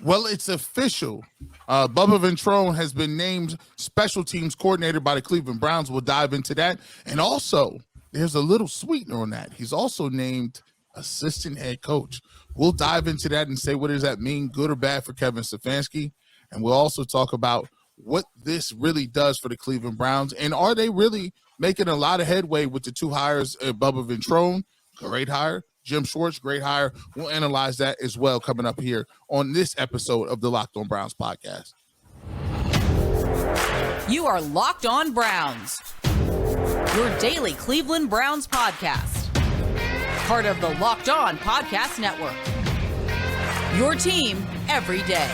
Well, it's official. Bubba Ventrone has been named special teams coordinator by the Cleveland Browns. We'll dive into that. And also, there's a little sweetener on that. He's also named assistant head coach. We'll dive into that and say, what does that mean, good or bad for Kevin Stefanski? And we'll also talk about what this really does for the Cleveland Browns. And are they really making a lot of headway with the two hires? Bubba Ventrone, great hire. Jim Schwartz, great hire. We'll analyze that as well coming up here on this episode of the Locked On Browns podcast. You are Locked On Browns, your daily Cleveland Browns podcast. Part of the Locked On Podcast Network, your team every day.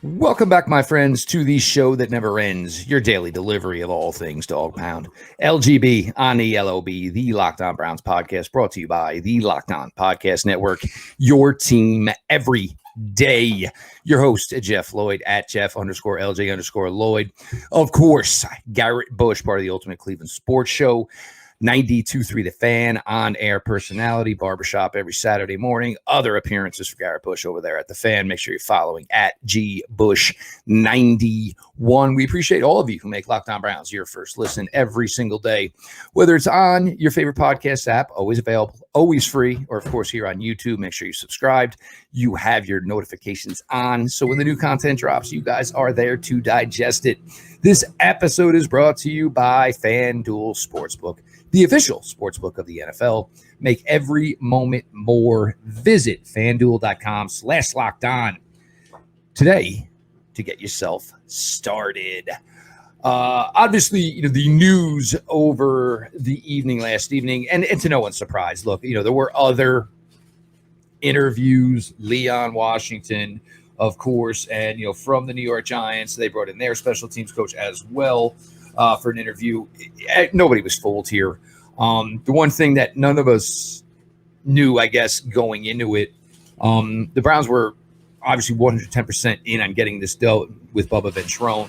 Welcome back, my friends, to the show that never ends, your daily delivery of all things Dog Pound. LGB on the LOB, the Locked On Browns podcast, brought to you by the Locked On Podcast Network, your team every day. Your host, Jeff Lloyd, at Jeff_LJ_Lloyd. Of course, Garrett Bush, part of the Ultimate Cleveland Sports Show. 92.3 The Fan, on-air personality, barbershop every Saturday morning. Other appearances for Garrett Bush over there at The Fan. Make sure you're following at GBush91. We appreciate all of you who make Locked On Browns your first listen every single day, whether it's on your favorite podcast app, always available, always free, or of course here on YouTube. Make sure you're subscribed. You have your notifications on, so when the new content drops, you guys are there to digest it. This episode is brought to you by FanDuel Sportsbook, the official sportsbook of the NFL. Make every moment more. Visit FanDuel.com/lockedon today to get yourself started. Obviously, the news over the last evening, and to no one's surprise, look, there were other interviews. Leon Washington, of course, and from the New York Giants, they brought in their special teams coach as well for an interview. Nobody was fooled here. The one thing that none of us knew, I guess, going into it, the Browns were obviously 110% in on getting this done with Bubba Ventrone,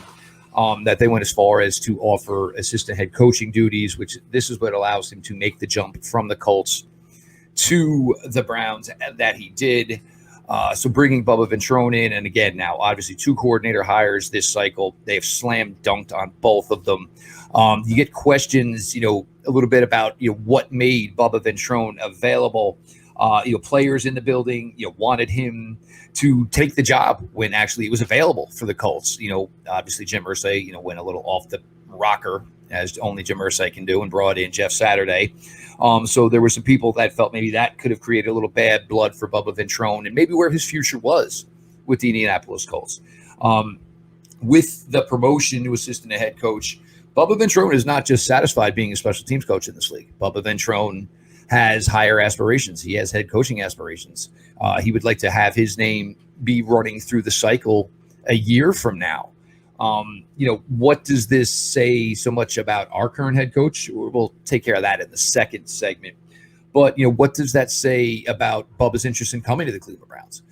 that they went as far as to offer assistant head coaching duties, which this is what allows him to make the jump from the Colts to the Browns that he did. So bringing Bubba Ventrone in, and again, now obviously two coordinator hires this cycle. They've slam dunked on both of them. You get questions, a little bit about, what made Bubba Ventrone available. Players in the building, wanted him to take the job when actually it was available for the Colts. Obviously Jim Irsay, went a little off the rocker, as only Jim Irsay can do, and brought in Jeff Saturday. So there were some people that felt maybe that could have created a little bad blood for Bubba Ventrone and maybe where his future was with the Indianapolis Colts. With the promotion to assistant head coach, Bubba Ventrone is not just satisfied being a special teams coach in this league. Bubba Ventrone has higher aspirations. He has head coaching aspirations. He would like to have his name be running through the cycle a year from now. What does this say so much about our current head coach? We'll take care of that in the second segment. But, what does that say about Bubba's interest in coming to the Cleveland Browns?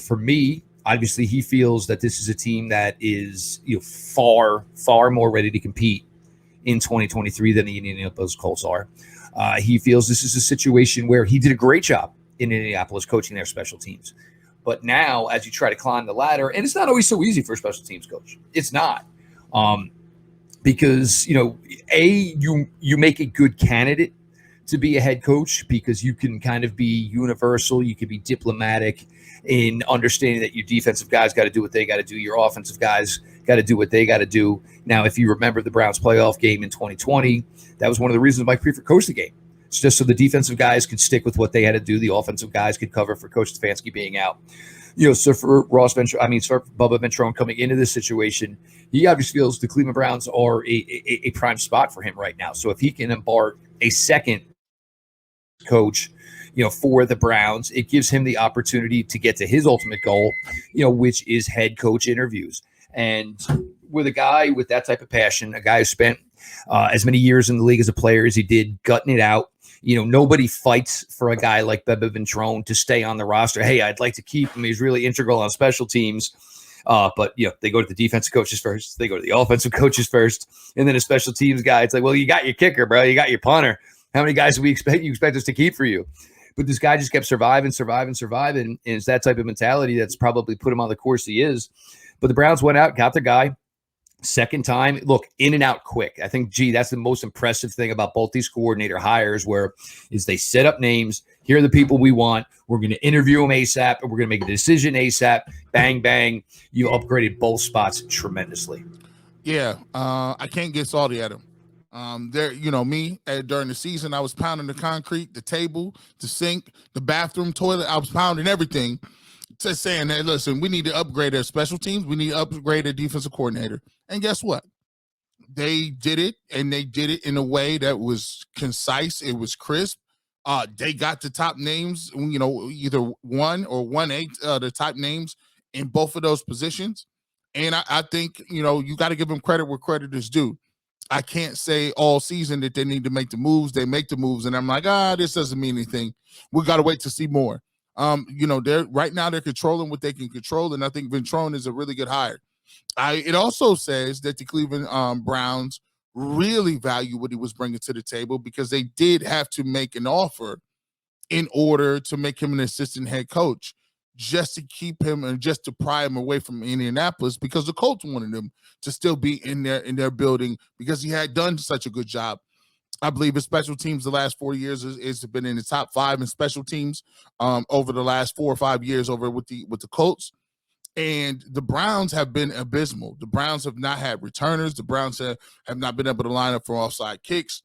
For me, obviously, he feels that this is a team that is, far, far more ready to compete in 2023 than the Indianapolis Colts are. He feels this is a situation where he did a great job in Indianapolis coaching their special teams. But now, as you try to climb the ladder, and it's not always so easy for a special teams coach. It's not. Because, you make a good candidate to be a head coach because you can kind of be universal. You can be diplomatic in understanding that your defensive guys got to do what they got to do. Your offensive guys got to do what they got to do. Now, if you remember the Browns playoff game in 2020, that was one of the reasons Mike Prefer coached the game. It's just so the defensive guys could stick with what they had to do. The offensive guys could cover for Coach Stefanski being out. So for for Bubba Ventrone coming into this situation, he obviously feels the Cleveland Browns are a prime spot for him right now. So if he can embark a second coach, for the Browns, it gives him the opportunity to get to his ultimate goal, which is head coach interviews. And with a guy with that type of passion, a guy who spent as many years in the league as a player as he did, gutting it out. Nobody fights for a guy like Bubba Ventrone to stay on the roster. Hey, I'd like to keep him. He's really integral on special teams. But they go to the defensive coaches first, they go to the offensive coaches first, and then a special teams guy. It's like, well, you got your kicker, bro, you got your punter. How many guys do you expect us to keep for you? But this guy just kept surviving. And it's that type of mentality that's probably put him on the course he is. But the Browns went out, got the guy. Second time, look, in and out quick. I think, that's the most impressive thing about both these coordinator hires, where is they set up names. Here are the people we want. We're going to interview them ASAP, and we're going to make a decision ASAP. Bang, bang. You upgraded both spots tremendously. Yeah, I can't get salty at him. During the season, I was pounding the concrete, the table, the sink, the bathroom, toilet. I was pounding everything. Just saying, hey, listen, we need to upgrade our special teams. We need to upgrade our defensive coordinator. And guess what? They did it, and they did it in a way that was concise. It was crisp. They got the top names, either 1 or 1/8 the top names in both of those positions. And I think, you got to give them credit where credit is due. I can't say all season that they need to make the moves. They make the moves, and I'm like, this doesn't mean anything. We got to wait to see more. They're right now they're controlling what they can control, and I think Ventrone is a really good hire. It also says that the Cleveland Browns really value what he was bringing to the table, because they did have to make an offer in order to make him an assistant head coach, just to keep him and just to pry him away from Indianapolis, because the Colts wanted him to still be in their building, because he had done such a good job. I believe his special teams the last 4 years has been in the top 5 in special teams over the last 4 or 5 years over with the Colts. And the Browns have been abysmal. The Browns have not had returners. The Browns have not been able to line up for offside kicks.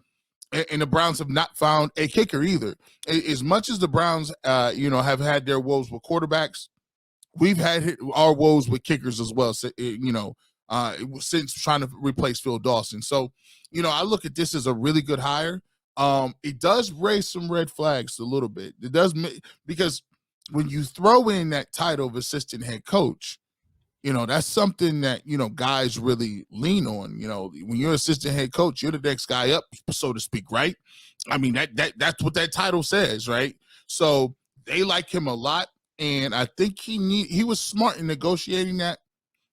And the Browns have not found a kicker either. As much as the Browns, have had their woes with quarterbacks, we've had our woes with kickers as well. So, since trying to replace Phil Dawson. So, I look at this as a really good hire. It does raise some red flags a little bit. It does, because when you throw in that title of assistant head coach, that's something that, guys really lean on. When you're assistant head coach, you're the next guy up, so to speak, right? I mean, that's what that title says, right? So they like him a lot, and I think he was smart in negotiating that,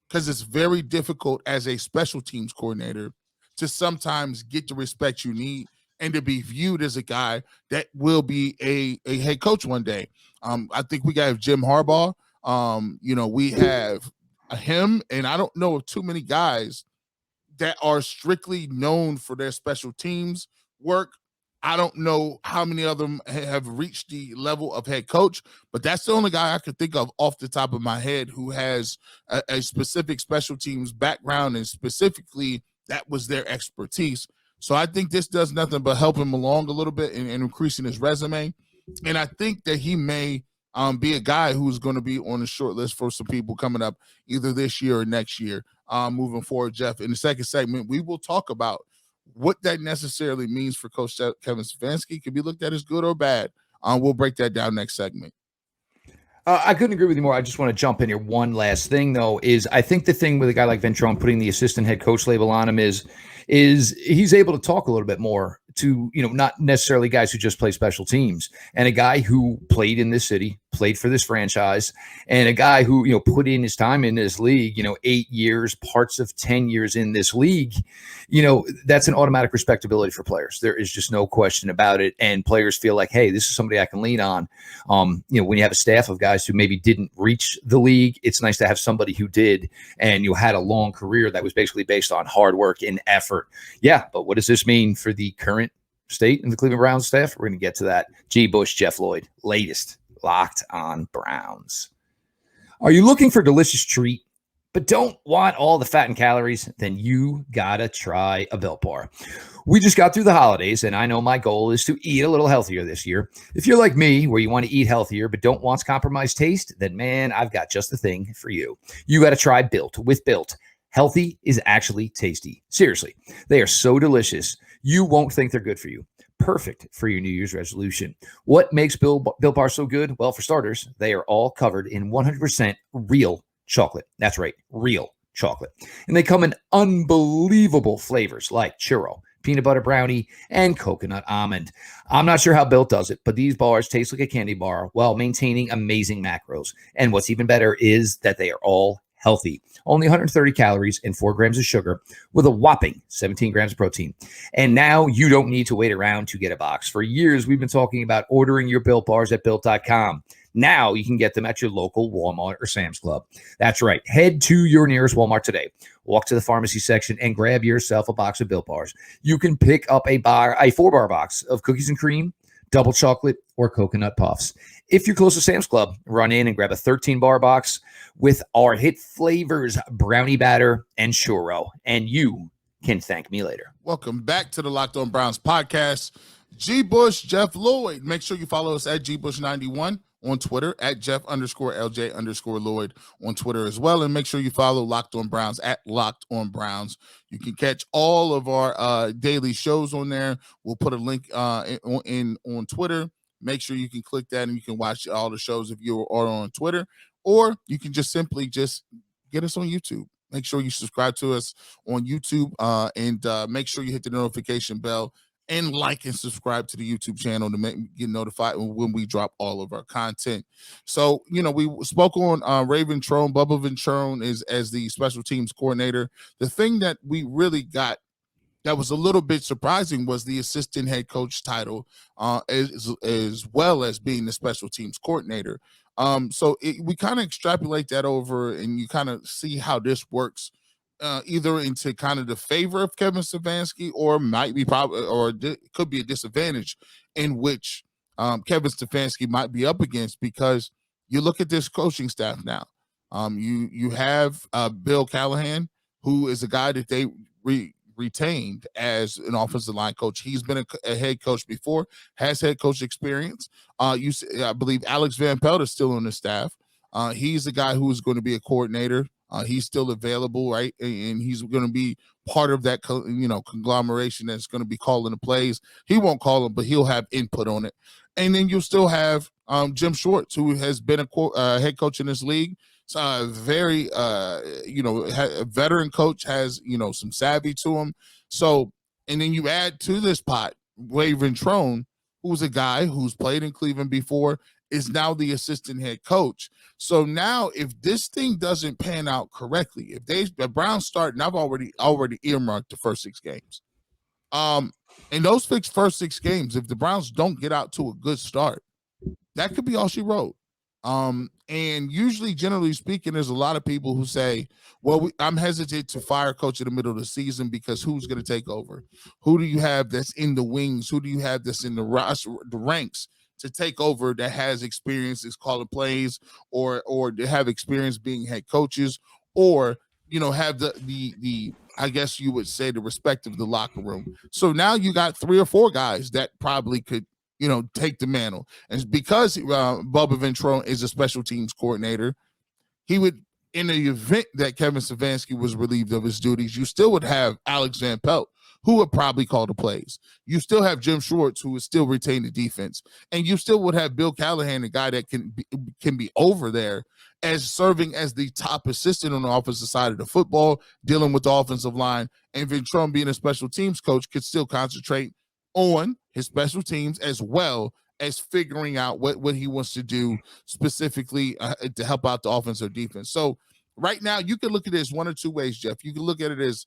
because it's very difficult as a special teams coordinator to sometimes get the respect you need and to be viewed as a guy that will be a head coach one day. I think we got Jim Harbaugh. We have him, and I don't know of too many guys that are strictly known for their special teams work. I don't know how many of them have reached the level of head coach, but that's the only guy I could think of off the top of my head who has a specific special teams background, and specifically that was their expertise. So I think this does nothing but help him along a little bit and increasing his resume. And I think that he may be a guy who's going to be on the short list for some people coming up either this year or next year. Moving forward, Jeff, in the second segment, we will talk about what that necessarily means for Coach Kevin Stefanski. Could be looked at as good or bad. We'll break that down next segment. I couldn't agree with you more. I just want to jump in here. One last thing, though, is I think the thing with a guy like Ventrone putting the assistant head coach label on him is he's able to talk a little bit more to, not necessarily guys who just play special teams, and a guy who played in this city, played for this franchise, and a guy who, put in his time in this league, 8 years, parts of 10 years in this league, that's an automatic respectability for players. There is just no question about it. And players feel like, hey, this is somebody I can lean on. When you have a staff of guys who maybe didn't reach the league, it's nice to have somebody who did, and you had a long career that was basically based on hard work and effort. Yeah, but what does this mean for the current state and the Cleveland Browns staff? We're going to get to that. G. Bush, Jeff Lloyd, latest Locked on Browns. Are you looking for a delicious treat but don't want all the fat and calories? Then you gotta try a Built Bar. We just got through the holidays, and I know my goal is to eat a little healthier this year. If you're like me, where you want to eat healthier but don't want compromised taste, then man, I've got just the thing for you. You got to try Built. With Built, healthy is actually tasty. Seriously, they are so delicious, you won't think they're good for you. Perfect for your New Year's resolution. What makes Built Bar so good? Well, for starters, they are all covered in 100% real chocolate. That's right, real chocolate. And they come in unbelievable flavors like churro, peanut butter brownie, and coconut almond. I'm not sure how Built does it, but these bars taste like a candy bar while maintaining amazing macros. And what's even better is that they are all healthy. Only 130 calories and 4 grams of sugar with a whopping 17 grams of protein. And now you don't need to wait around to get a box. For years, we've been talking about ordering your Built Bars at Built.com. Now you can get them at your local Walmart or Sam's Club. That's right. Head to your nearest Walmart today. Walk to the pharmacy section and grab yourself a box of Built Bars. You can pick up a 4-bar box of cookies and cream, double chocolate, or coconut puffs. If you're close to Sam's Club, run in and grab a 13-bar box with our hit flavors, brownie batter and churro, and you can thank me later. Welcome back to the Locked On Browns podcast. G. Bush, Jeff Lloyd. Make sure you follow us at GBush91 on Twitter, at Jeff_LJ_Lloyd on Twitter as well. And make sure you follow Locked On Browns at Locked On Browns. You can catch all of our daily shows on there. We'll put a link on Twitter. Make sure you can click that and you can watch all the shows if you are on Twitter, or you can just simply just get us on YouTube. Make sure you subscribe to us on YouTube and make sure you hit the notification bell and like and subscribe to the YouTube channel to get notified when we drop all of our content. So, we spoke on Ventrone. Bubba Ventrone is as the special teams coordinator. The thing that we really got that was a little bit surprising was the assistant head coach title, as well as being the special teams coordinator. So we kind of extrapolate that over, and you kind of see how this works, either into kind of the favor of Kevin Stefanski, or might be could be a disadvantage in which Kevin Stefanski might be up against, because you look at this coaching staff now. You have Bill Callahan, who is a guy that they retained as an offensive line coach. He's been a head coach before, has head coach experience. I believe Alex Van Pelt is still on the staff. He's the guy who is going to be a coordinator. He's still available, right? And he's going to be part of that, conglomeration that's going to be calling the plays. He won't call them, but he'll have input on it. And then you'll still have Jim Schwartz, who has been a head coach in this league. So very, a veteran coach, has, some savvy to him. So, and then you add to this pot Ventrone, who's a guy who's played in Cleveland before, is now the assistant head coach. So now if this thing doesn't pan out correctly, if the Browns start, and I've already earmarked the first 6 games. In those first 6 games, if the Browns don't get out to a good start, that could be all she wrote. And usually, generally speaking, there's a lot of people who say, well, I'm hesitant to fire coach in the middle of the season because who's going to take over? Who do you have that's in the wings? Who do you have that's in the ranks to take over that has experience is calling plays, or to have experience being head coaches, or, have the I guess you would say the respect of the locker room. So now you got 3 or 4 guys that probably could, take the mantle. And because Bubba Ventrone is a special teams coordinator, he would, in the event that Kevin Stefanski was relieved of his duties, you still would have Alex Van Pelt, who would probably call the plays. You still have Jim Schwartz, who would still retain the defense. And you still would have Bill Callahan, a guy that can be over there as serving as the top assistant on the offensive side of the football, dealing with the offensive line. And Ventrone, being a special teams coach, could still concentrate on his special teams as well as figuring out what he wants to do specifically to help out the offense or defense. So right now, you can look at this one or two ways, Jeff. You can look at it as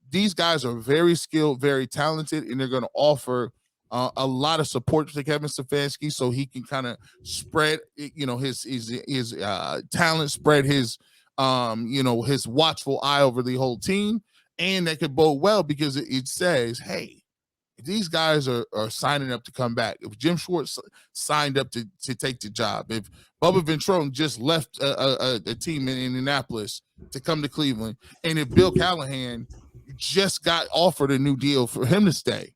these guys are very skilled, very talented, and they're going to offer a lot of support to Kevin Stefanski so he can kind of spread, his talent, spread his, his watchful eye over the whole team. And that could bode well because it says, hey, if these guys are signing up to come back, if Jim Schwartz signed up to take the job, if Bubba Ventrone just left a team in Indianapolis to come to Cleveland, and if Bill Callahan just got offered a new deal for him to stay,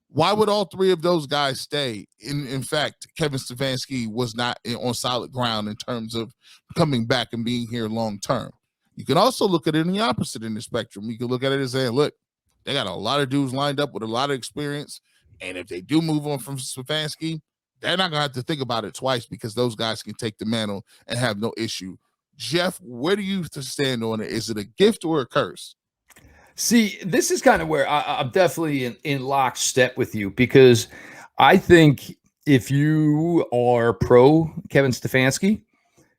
why would all 3 of those guys stay? In fact, Kevin Stefanski was not on solid ground in terms of coming back and being here long term. You can also look at it in the opposite end of the spectrum. You can look at it as saying, look, they got a lot of dudes lined up with a lot of experience. And if they do move on from Stefanski, they're not going to have to think about it twice because those guys can take the mantle and have no issue. Jeff, where do you stand on it? Is it a gift or a curse? See, this is kind of where I'm definitely in lockstep with you, because I think if you are pro Kevin Stefanski,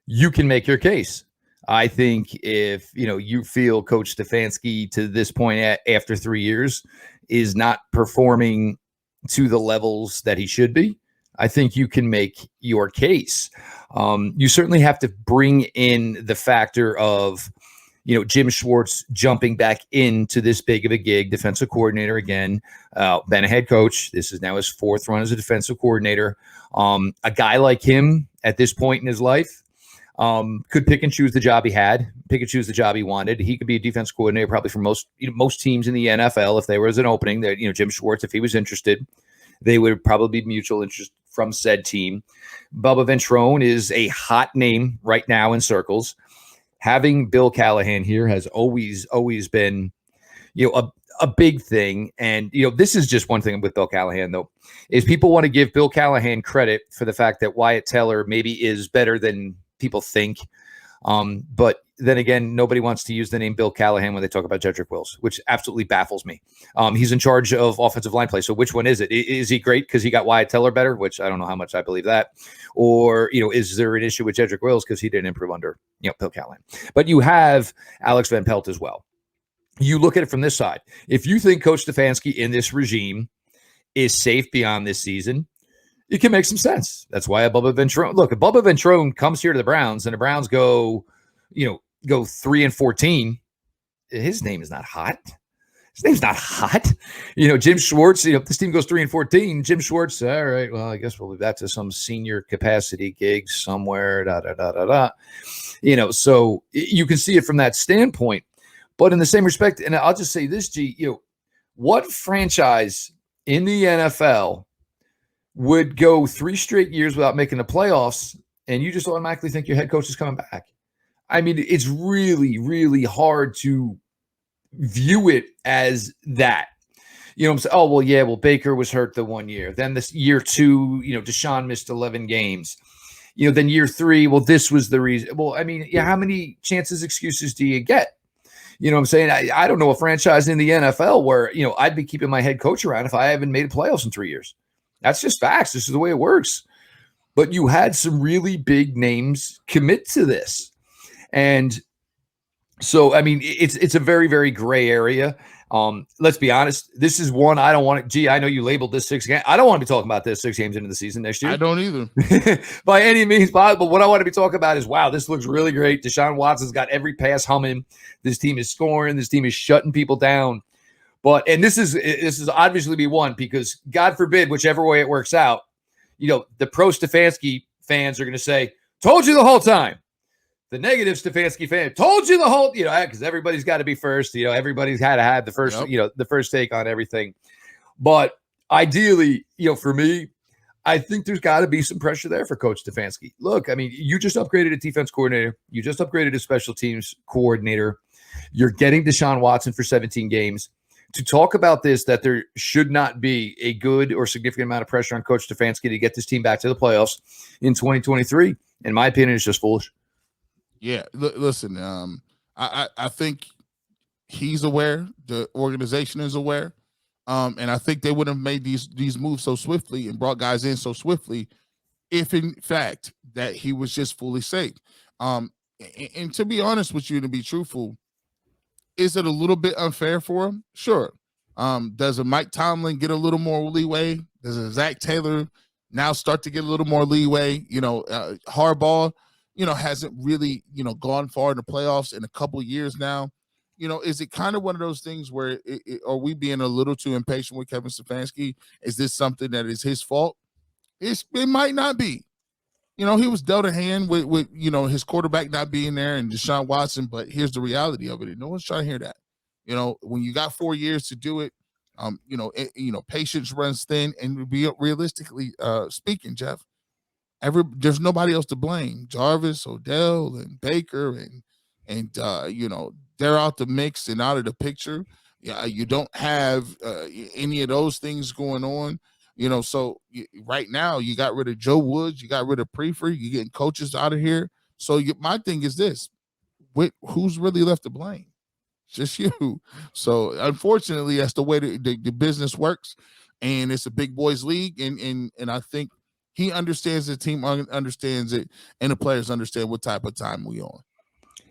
you can make your case. I think if, you feel Coach Stefanski to this point after 3 years is not performing to the levels that he should be, I think you can make your case. You certainly have to bring in the factor of, Jim Schwartz jumping back into this big of a gig, defensive coordinator again, been a head coach. This is now his 4th run as a defensive coordinator. A guy like him at this point in his life could pick and choose the job he had, pick and choose the job he wanted. He could be a defense coordinator probably for most teams in the NFL if there was an opening. That Jim Schwartz, if he was interested, they would probably be mutual interest from said team. Bubba Ventrone is a hot name right now in circles. Having Bill Callahan here has always been, a big thing. And, this is just one thing with Bill Callahan, though, is people want to give Bill Callahan credit for the fact that Wyatt Teller maybe is better than people think. But then again, nobody wants to use the name Bill Callahan when they talk about Jedrick Wills, which absolutely baffles me. He's in charge of offensive line play. So which one is it? Is he great because he got Wyatt Teller better, which I don't know how much I believe that. Or, is there an issue with Jedrick Wills because he didn't improve under, Bill Callahan? But you have Alex Van Pelt as well. You look at it from this side. If you think Coach Stefanski in this regime is safe beyond this season, it can make some sense. That's why a Bubba Ventrone. Look, if Bubba Ventrone comes here to the Browns and the Browns go 3-14, his name is not hot. His name's not hot. Jim Schwartz, if this team goes 3-14, Jim Schwartz, all right, well, I guess we'll be back to some senior capacity gigs somewhere, so you can see it from that standpoint. But in the same respect, and I'll just say this, G, what franchise in the NFL would go 3 straight years without making the playoffs, and you just automatically think your head coach is coming back? I mean, it's really, really hard to view it as that. I'm saying, oh, well, yeah, Baker was hurt the 1 year. Then this year 2, Deshaun missed 11 games. Then year 3, well, this was the reason. Well, I mean, how many excuses do you get? What I'm saying? I don't know a franchise in the NFL where, I'd be keeping my head coach around if I haven't made playoffs in 3 years. That's just facts. This is the way it works. But you had some really big names commit to this. And so, I mean, it's a very, very gray area. Let's be honest. This is one I don't want to. Gee, I know you labeled this 6 games. I don't want to be talking about this 6 games into the season next year. I don't either. By any means possible. What I want to be talking about is, wow, this looks really great. Deshaun Watson's got every pass humming. This team is scoring. This team is shutting people down. And this is obviously be one because God forbid, whichever way it works out, the pro Stefanski fans are going to say, told you the whole time. The negative Stefanski fan told you the whole, because everybody's got to be first. Everybody's had to have the first, the first take on everything. But ideally, for me, I think there's got to be some pressure there for Coach Stefanski. Look, I mean, you just upgraded a defense coordinator. You just upgraded a special teams coordinator. You're getting Deshaun Watson for 17 games. To talk about this, that there should not be a good or significant amount of pressure on Coach Stefanski to get this team back to the playoffs in 2023, in my opinion, is just foolish. Yeah, listen, I think he's aware, the organization is aware, and I think they would have made these moves so swiftly and brought guys in so swiftly if, in fact, that he was just fully safe. And to be honest with you, to be truthful, is it a little bit unfair for him? Sure. Does a Mike Tomlin get a little more leeway? Does a Zach Taylor now start to get a little more leeway? Harbaugh, hasn't really, gone far in the playoffs in a couple of years now. Is it kind of one of those things where are we being a little too impatient with Kevin Stefanski? Is this something that is his fault? It might not be. He was dealt a hand with his quarterback not being there and Deshaun Watson, but here's the reality of it. And no one's trying to hear that. When you got 4 years to do it, patience runs thin, and realistically speaking, Jeff, there's nobody else to blame. Jarvis, Odell, and Baker, and they're out the mix and out of the picture. Yeah, you don't have any of those things going on. So right now you got rid of Joe Woods, you got rid of Prefer, you're getting coaches out of here. So my thing is this: who's really left to blame? Just you. So unfortunately, that's the way the business works, and it's a big boys league, and I think he understands, the team understands it, and the players understand what type of time we on.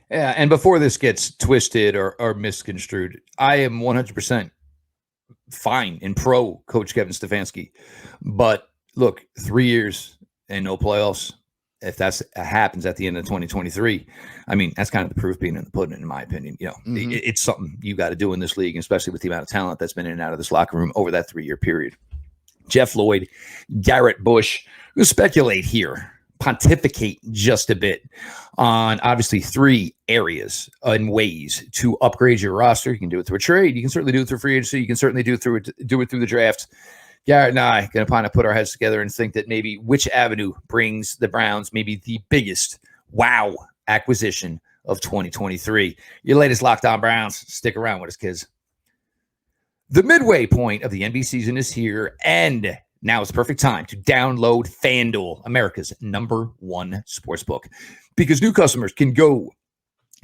Yeah, and before this gets twisted or misconstrued, I am 100% fine and pro Coach Kevin Stefanski. But look, 3 years and no playoffs. If that's happens at the end of 2023, I mean, that's kind of the proof being in the pudding, in my opinion. It's something you got to do in this league, especially with the amount of talent that's been in and out of this locker room over that 3-year period. Jeff Lloyd, Garrett Bush, we'll speculate here, pontificate just a bit on obviously 3 areas and ways to upgrade your roster. You can do it through a trade. You can certainly do it through free agency. You can certainly do it through the draft. Garrett and I going to kind of put our heads together and think that maybe which avenue brings the Browns maybe the biggest wow acquisition of 2023. Your latest Locked On Browns. Stick around with us, kids. The midway point of the NBA season is here, and now is the perfect time to download FanDuel, America's #1 sportsbook, because new customers can go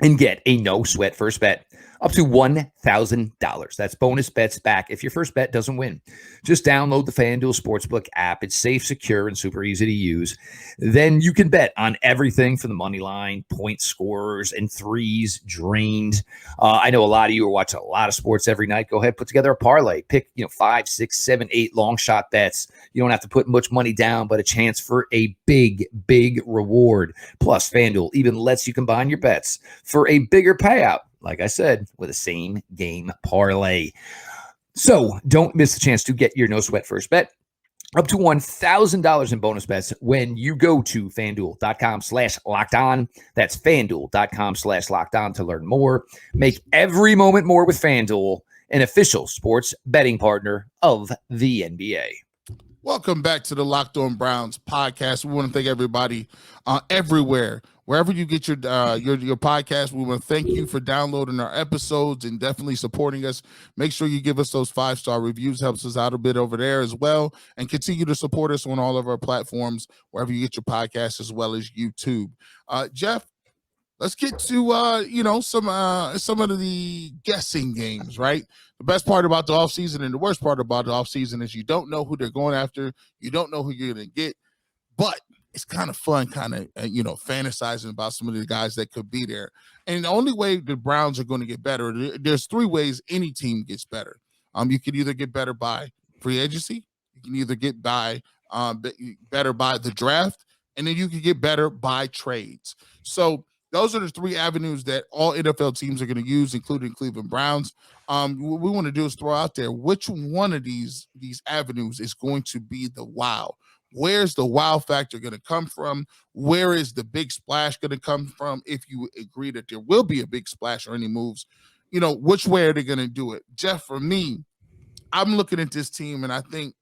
and get a no-sweat first bet up to $1,000. That's bonus bets back if your first bet doesn't win. Just download the FanDuel Sportsbook app. It's safe, secure, and super easy to use. Then you can bet on everything from the money line, point scorers, and threes drained. I know a lot of you are watching a lot of sports every night. Go ahead, put together a parlay. Pick 5, 6, 7, 8 long shot bets. You don't have to put much money down, but a chance for a big, big reward. Plus, FanDuel even lets you combine your bets for a bigger payout, like I said, with a same game parlay. So don't miss the chance to get your no sweat first bet up to $1,000 in bonus bets when you go to FanDuel.com/lockedon. That's FanDuel.com/lockedon to learn more. Make every moment more with FanDuel, an official sports betting partner of the NBA. Welcome back to the Locked On Browns podcast. We want to thank everybody everywhere, wherever you get your podcast. We want to thank you for downloading our episodes and definitely supporting us. Make sure you give us those 5-star reviews. Helps us out a bit over there as well. And continue to support us on all of our platforms, wherever you get your podcasts, as well as YouTube. Jeff, let's get to some of the guessing games, right? The best part about the offseason and the worst part about the offseason is you don't know who they're going after. You don't know who you're going to get. But it's kind of fun, fantasizing about some of the guys that could be there. And the only way the Browns are going to get better, there's 3 ways any team gets better. You can either get better by free agency. You can either get better by the draft. And then you can get better by trades. So those are the 3 avenues that all NFL teams are going to use, including Cleveland Browns. What we want to do is throw out there which one of these avenues is going to be the wow. Where's the wow factor going to come from? Where is the big splash going to come from? If you agree that there will be a big splash or any moves, which way are they going to do it? Jeff, for me, I'm looking at this team, and I think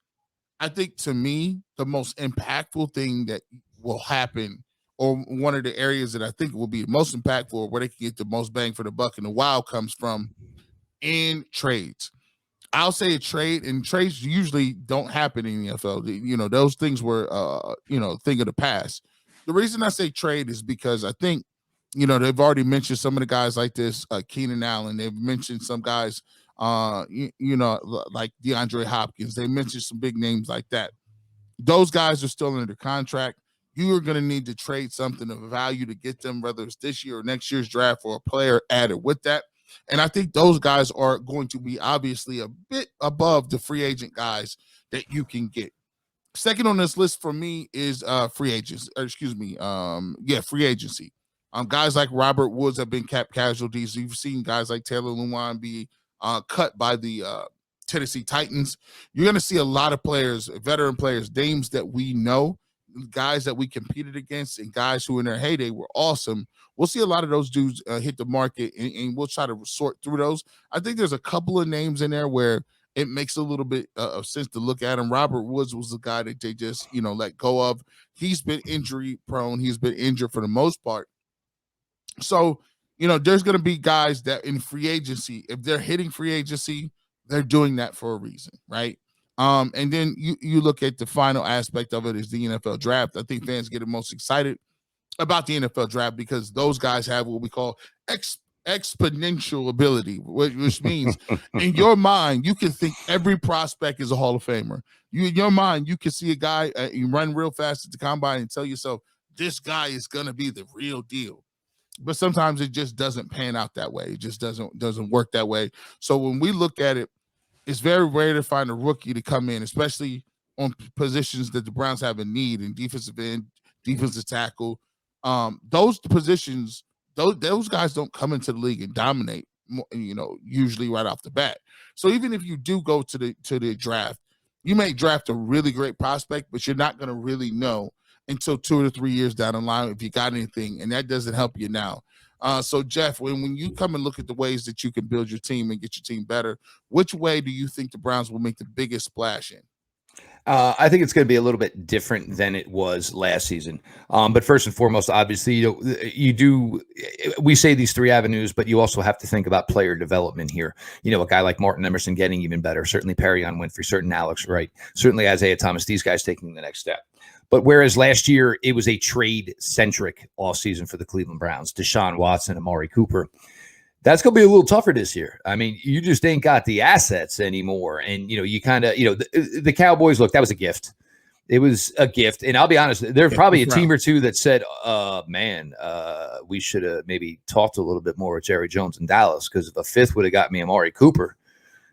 to me, the most impactful thing that will happen, or one of the areas that I think will be most impactful, or where they can get the most bang for the buck and the wow comes from, in trades. I'll say a trade, and trades usually don't happen in the NFL. Those things were, thing of the past. The reason I say trade is because I think, they've already mentioned some of the guys like this, Keenan Allen. They've mentioned some guys, like DeAndre Hopkins. They mentioned some big names like that. Those guys are still under contract. You are going to need to trade something of value to get them, whether it's this year or next year's draft, or a player added with that. And I think those guys are going to be obviously a bit above the free agent guys that you can get. Second on this list for me is free agents. Free agency. Guys like Robert Woods have been cap casualties. You've seen guys like Taylor Lewan be cut by the Tennessee Titans. You're going to see a lot of players, veteran players, names that we know, guys that we competed against, and guys who in their heyday were awesome. We'll see a lot of those dudes hit the market, and we'll try to sort through those. I think there's a couple of names in there where it makes a little bit of sense to look at him. Robert Woods was the guy that they just, let go of. He's been injury prone. He's been injured for the most part. So, there's going to be guys that in free agency, if they're hitting free agency, they're doing that for a reason, right? And then you look at the final aspect of it is the NFL draft. I think fans get the most excited about the NFL draft because those guys have what we call exponential ability, which means in your mind, you can think every prospect is a Hall of Famer. In your mind, you can see a guy, you run real fast at the combine and tell yourself, this guy is going to be the real deal. but sometimes it just doesn't pan out that way. It just doesn't work that way. So when we look at it, it's very rare to find a rookie to come in, especially on positions that the Browns have a need in defensive end, defensive tackle. Those positions, those guys don't come into the league and dominate, usually right off the bat. So even if you do go to the draft, you may draft a really great prospect, but you're not going to really know until 2 or 3 years down the line if you got anything, and that doesn't help you now. So Jeff, when you come and look at the ways that you can build your team and get your team better, which way do you think the Browns will make the biggest splash in? I think it's going to be a little bit different than it was last season. But first and foremost, obviously, we say these 3 avenues, but you also have to think about player development here. A guy like Martin Emerson getting even better, certainly Perrion Winfrey, certainly Alex Wright, certainly Isaiah Thomas, these guys taking the next step. But whereas last year it was a trade-centric offseason for the Cleveland Browns, Deshaun Watson, Amari Cooper, that's going to be a little tougher this year. I mean, you just ain't got the assets anymore. And, you kind of, the Cowboys, look, that was a gift. It was a gift. And I'll be honest, there's probably a team or two that said, we should have maybe talked a little bit more with Jerry Jones in Dallas, because if a 5th would have got me Amari Cooper,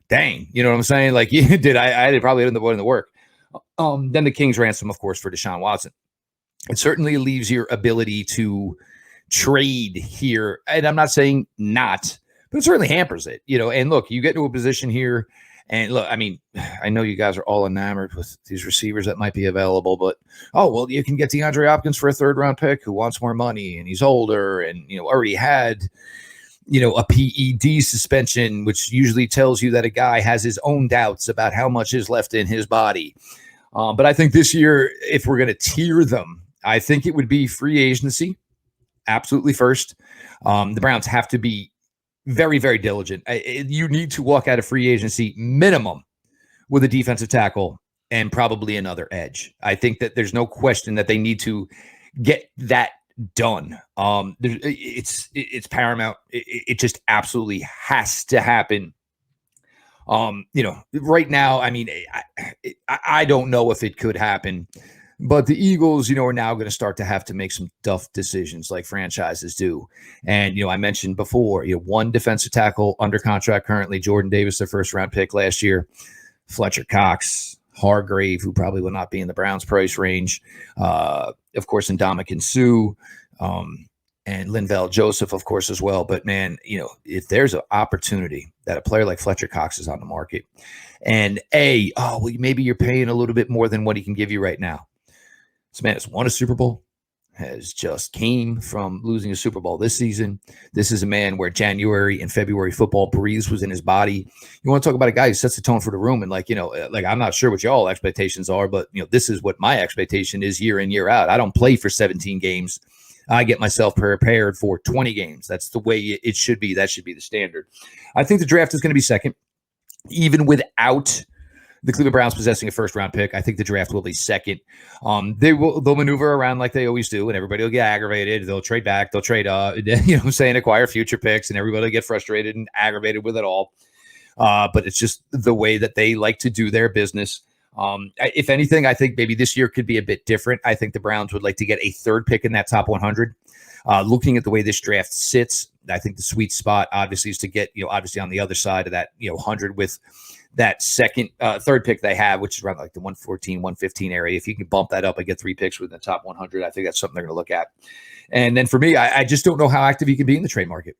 dang, you know what I'm saying? Like, I did probably end up putting the work. Then the Kings ransom, of course, for Deshaun Watson. It certainly leaves your ability to trade here, and I'm not saying not, but it certainly hampers it, and look, you get into a position here, and look, I mean, I know you guys are all enamored with these receivers that might be available, but you can get DeAndre Hopkins for a 3rd-round pick who wants more money, and he's older, and already had a PED suspension, which usually tells you that a guy has his own doubts about how much is left in his body. But I think this year, if we're going to tier them, I think it would be free agency. Absolutely first. The Browns have to be very, very diligent. You need to walk out of free agency minimum with a defensive tackle and probably another edge. I think that there's no question that they need to get that done. It's paramount. It just absolutely has to happen. Right now, I mean, I don't know if it could happen. But the Eagles, are now going to start to have to make some tough decisions like franchises do. And, I mentioned before, one defensive tackle under contract currently, Jordan Davis, their 1st-round pick last year, Fletcher Cox, Hargrave, who probably will not be in the Browns price range, of course, Ndamukong Suh, and Linval Joseph, of course, as well. But, man, if there's an opportunity that a player like Fletcher Cox is on the market and maybe you're paying a little bit more than what he can give you right now. This man has won a Super Bowl, has just came from losing a Super Bowl this season. This is a man where January and February football breeze was in his body. You want to talk about a guy who sets the tone for the room. And I'm not sure what y'all expectations are, but this is what my expectation is year in, year out. I don't play for 17 games. I get myself prepared for 20 games. That's the way it should be. That should be the standard. I think the draft is going to be second, even without the Cleveland Browns possessing a 1st-round pick. I think the draft will be second. They'll maneuver around like they always do, and everybody will get aggravated. They'll trade back. They'll trade, acquire future picks, and everybody will get frustrated and aggravated with it all. But it's just the way that they like to do their business. If anything, I think maybe this year could be a bit different. I think the Browns would like to get a 3rd pick in that top 100. Looking at the way this draft sits, I think the sweet spot obviously is to get, obviously on the other side of that, 100 with that 3rd pick they have, which is around like the 114, 115 area. If you can bump that up and get 3 picks within the top 100, I think that's something they're going to look at. And then for me, I just don't know how active you can be in the trade market.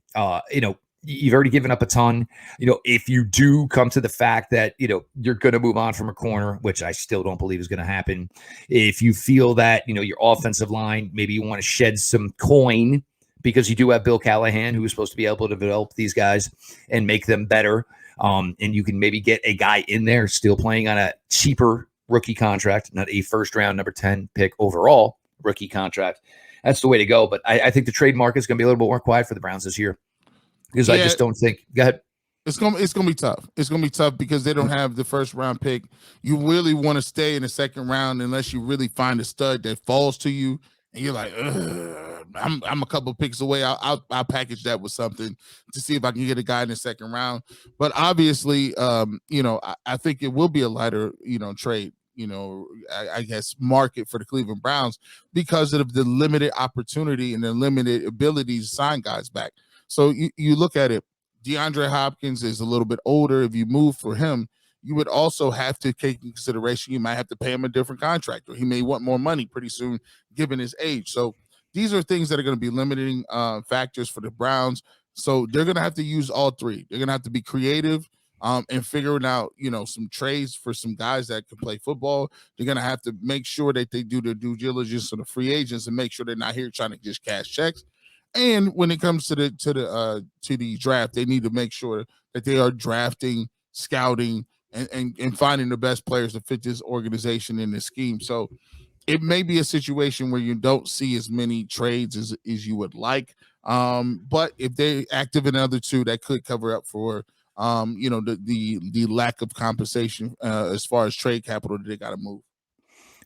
You've already given up a ton. If you do come to the fact that, you're going to move on from a corner, which I still don't believe is going to happen. If you feel that, your offensive line, maybe you want to shed some coin because you do have Bill Callahan, who is supposed to be able to develop these guys and make them better. And you can maybe get a guy in there still playing on a cheaper rookie contract, not a 1st-round number 10 pick overall rookie contract. That's the way to go. But I think the trade market is going to be a little bit more quiet for the Browns this year. Because I just don't think. Go ahead. It's gonna be tough. It's gonna be tough because they don't have the 1st-round pick. You really want to stay in the 2nd round unless you really find a stud that falls to you, and you're like, I'm a couple of picks away. I'll package that with something to see if I can get a guy in the 2nd round. But obviously, I think it will be a lighter, trade. I guess market for the Cleveland Browns because of the limited opportunity and the limited ability to sign guys back. So you look at it, DeAndre Hopkins is a little bit older. If you move for him, you would also have to take into consideration you might have to pay him a different contract, or he may want more money pretty soon given his age. So these are things that are going to be limiting factors for the Browns. So they're going to have to use all three. They're going to have to be creative and figuring out, some trades for some guys that can play football. They're going to have to make sure that they do their due diligence on the free agents and make sure they're not here trying to just cash checks. And when it comes to the draft, they need to make sure that they are drafting, scouting, and finding the best players to fit this organization in this scheme. So it may be a situation where you don't see as many trades as you would like. But if they're active in the other two, that could cover up for the lack of compensation as far as trade capital that they got to move.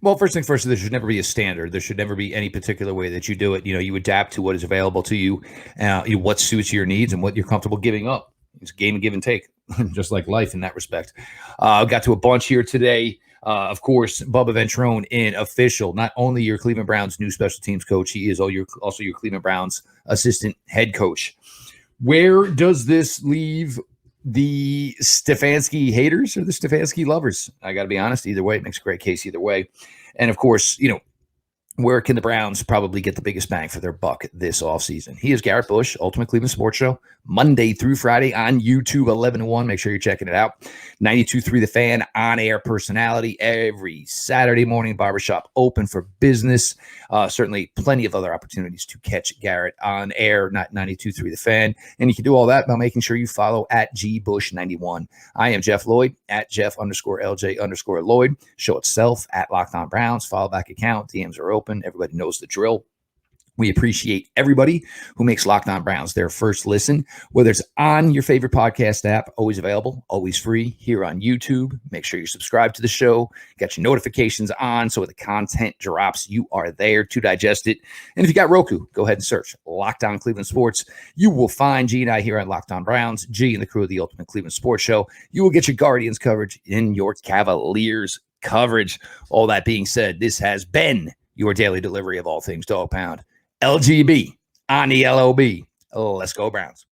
Well, first thing first, there should never be a standard. There should never be any particular way that you do it. You adapt to what is available to you, what suits your needs and what you're comfortable giving up. It's a game of give and take, just like life in that respect. Got to a bunch here today. Of course, Bubba Ventrone in official, not only your Cleveland Browns new special teams coach, he is also your Cleveland Browns assistant head coach. Where does this leave the Stefanski haters or the Stefanski lovers? I got to be honest, either way, it makes a great case either way. And of course, where can the Browns probably get the biggest bang for their buck this offseason? He is Garrett Bush, Ultimate Cleveland Sports Show, Monday through Friday on YouTube, 11 to 1. Make sure you're checking it out. 92.3 The Fan, on-air personality every Saturday morning. Barbershop open for business. Certainly plenty of other opportunities to catch Garrett on air, not 92.3 The Fan. And you can do all that by making sure you follow at GBush91. I am Jeff Lloyd, at Jeff_LJ_Lloyd. Show itself at Locked On Browns. Follow back account. DMs are open. Everybody knows the drill. We appreciate everybody who makes Locked On Browns their first listen, whether it's on your favorite podcast app, always available, always free, here on YouTube. Make sure you subscribe to the show, get your notifications on so when the content drops, you are there to digest it. And if you got Roku, go ahead and search Locked On Cleveland Sports. You will find G and I here on Locked On Browns, G and the crew of the Ultimate Cleveland Sports Show. You will get your Guardians coverage in your Cavaliers coverage. All that being said, this has been your daily delivery of all things Dog Pound. LGB on the LOB. Let's go Browns.